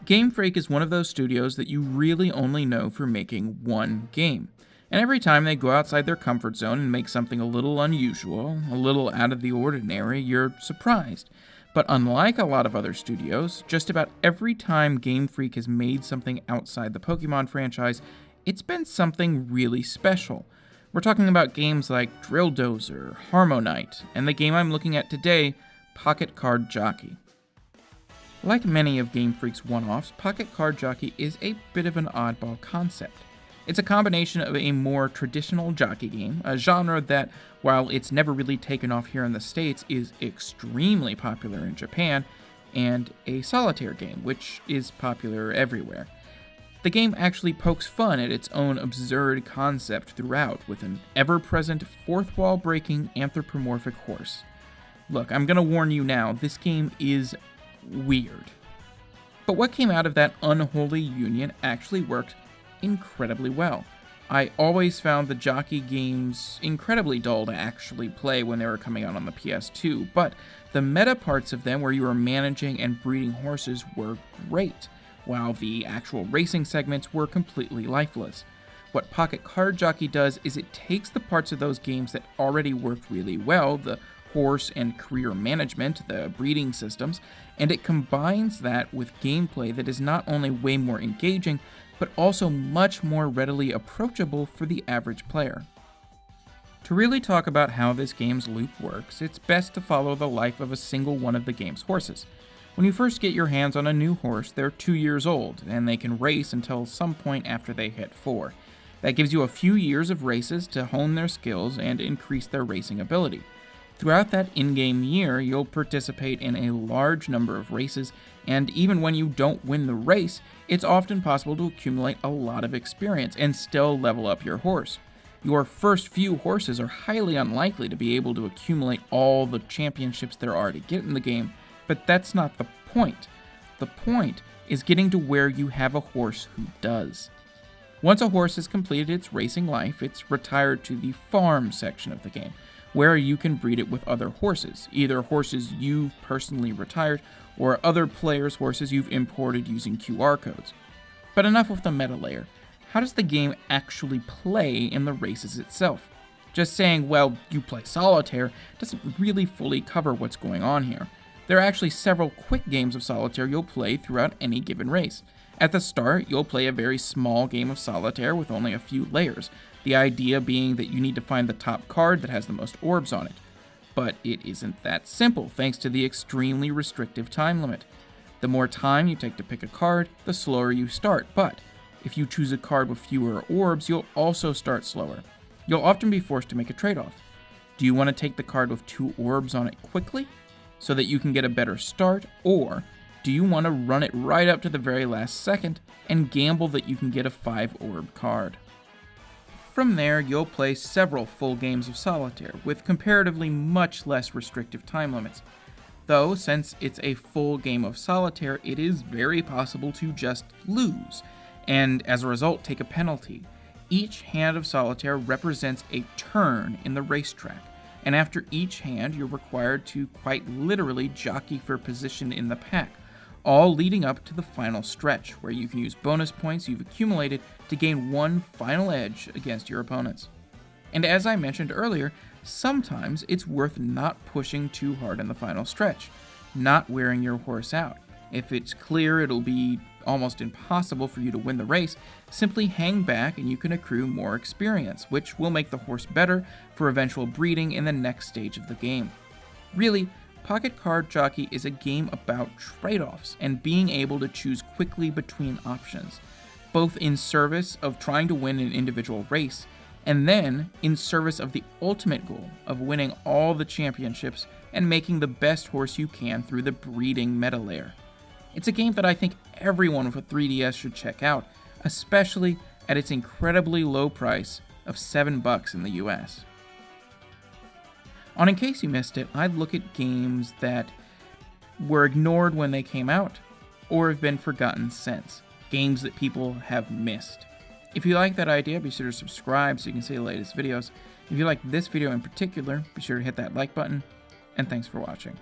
Game Freak is one of those studios that you really only know for making one game. And every time they go outside their comfort zone and make something a little unusual, a little out of the ordinary, you're surprised. But unlike a lot of other studios, just about every time Game Freak has made something outside the Pokemon franchise, it's been something really special. We're talking about games like Drill Dozer, Harmonite, and the game I'm looking at today, Pocket Card Jockey. Like many of Game Freak's one-offs, Pocket Card Jockey is a bit of an oddball concept. It's a combination of a more traditional jockey game, a genre that, while it's never really taken off here in the States, is extremely popular in Japan, and a solitaire game, which is popular everywhere. The game actually pokes fun at its own absurd concept throughout, with an ever-present fourth-wall-breaking anthropomorphic horse. Look, I'm gonna warn you now, this game is weird. But what came out of that unholy union actually worked incredibly well. I always found the jockey games incredibly dull to actually play when they were coming out on the PS2, but the meta parts of them where you were managing and breeding horses were great, while the actual racing segments were completely lifeless. What Pocket Card Jockey does is it takes the parts of those games that already worked really well, the horse and career management, the breeding systems, and it combines that with gameplay that is not only way more engaging, but also much more readily approachable for the average player. To really talk about how this game's loop works, it's best to follow the life of a single one of the game's horses. When you first get your hands on a new horse, they're 2 years old, and they can race until some point after they hit 4. That gives you a few years of races to hone their skills and increase their racing ability. Throughout that in-game year, you'll participate in a large number of races, and even when you don't win the race, it's often possible to accumulate a lot of experience and still level up your horse. Your first few horses are highly unlikely to be able to accumulate all the championships there are to get in the game, but that's not the point. The point is getting to where you have a horse who does. Once a horse has completed its racing life, it's retired to the farm section of the game, where you can breed it with other horses, either horses you've personally retired or other players' horses you've imported using QR codes. But enough of the meta layer. How does the game actually play in the races itself? Just saying, well, you play solitaire doesn't really fully cover what's going on here. There are actually several quick games of solitaire you'll play throughout any given race. At the start, you'll play a very small game of solitaire with only a few layers, the idea being that you need to find the top card that has the most orbs on it. But it isn't that simple, thanks to the extremely restrictive time limit. The more time you take to pick a card, the slower you start, but if you choose a card with fewer orbs, you'll also start slower. You'll often be forced to make a trade-off. Do you want to take the card with 2 orbs on it quickly, so that you can get a better start, or do you want to run it right up to the very last second and gamble that you can get a 5-orb card? From there, you'll play several full games of solitaire, with comparatively much less restrictive time limits. Though, since it's a full game of solitaire, it is very possible to just lose, and as a result take a penalty. Each hand of solitaire represents a turn in the racetrack, and after each hand you're required to quite literally jockey for position in the pack, all leading up to the final stretch, where you can use bonus points you've accumulated to gain one final edge against your opponents. And as I mentioned earlier, sometimes it's worth not pushing too hard in the final stretch, not wearing your horse out. If it's clear it'll be almost impossible for you to win the race, simply hang back and you can accrue more experience, which will make the horse better for eventual breeding in the next stage of the game. Really, Pocket Card Jockey is a game about trade-offs and being able to choose quickly between options, both in service of trying to win an individual race, and then in service of the ultimate goal of winning all the championships and making the best horse you can through the breeding meta layer. It's a game that I think everyone with a 3DS should check out, especially at its incredibly low price of $7 in the US. In case you missed it, I'd look at games that were ignored when they came out, or have been forgotten since. Games that people have missed. If you like that idea, be sure to subscribe so you can see the latest videos. If you like this video in particular, be sure to hit that like button, and thanks for watching.